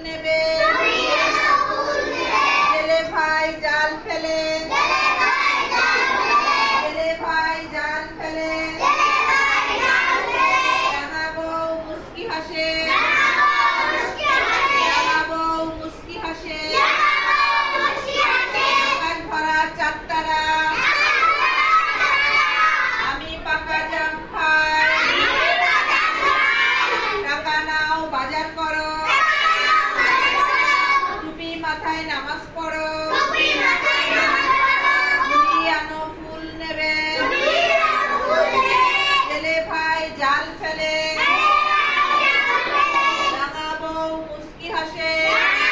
নেবে ছেলে ভাই জাল ফেলে ছেলে ভাই জাল ফেলে রাঙা বউ মুস্কি হাসে রাঙা বউ মুস্কি হাসে আকাশ ভরা চাঁদ তারা আমি পাকা জাম খাই টাকা নাও বাজার করো টুপি মাথায় নামাজ পড়ো ঝুড়ি আনো ফুল নেবে ছেলে ভাই জাল ফেলে রাঙা বউ মুস্কি হাসে রাঙা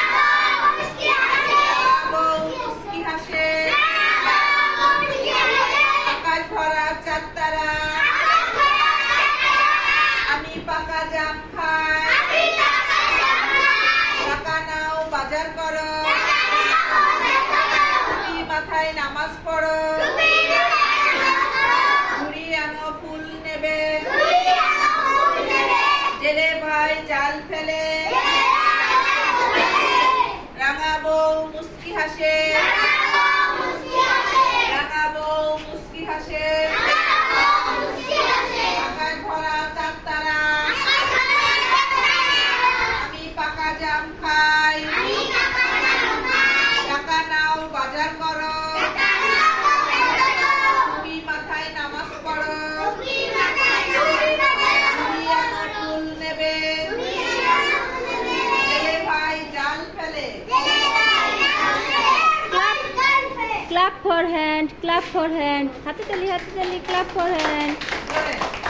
বউ মুস্কি হাসে আকাশ ভরা চাঁদ তারা আমি পাকা জাম খাই টাকা নাও বাজার করো টুপি মাথায় নামাজ পড়ো ঝুড়ি আনো ফুল নেবে জেলে ভাই জাল ফেলে রাঙা বউ মুস্কি হাসে রাঙা বউ মুস্কি হাসে আকাশ ভরা চাঁদ তারা আমি পাকা জাম খাই টাকা নাও বাজার করো টুপি মাথায় নামাজ পড়ো ঝুড়ি আনো ফুল নেবে ছেলে ভাই জাল ফেলে clap for hand, happy tali, clap for hand.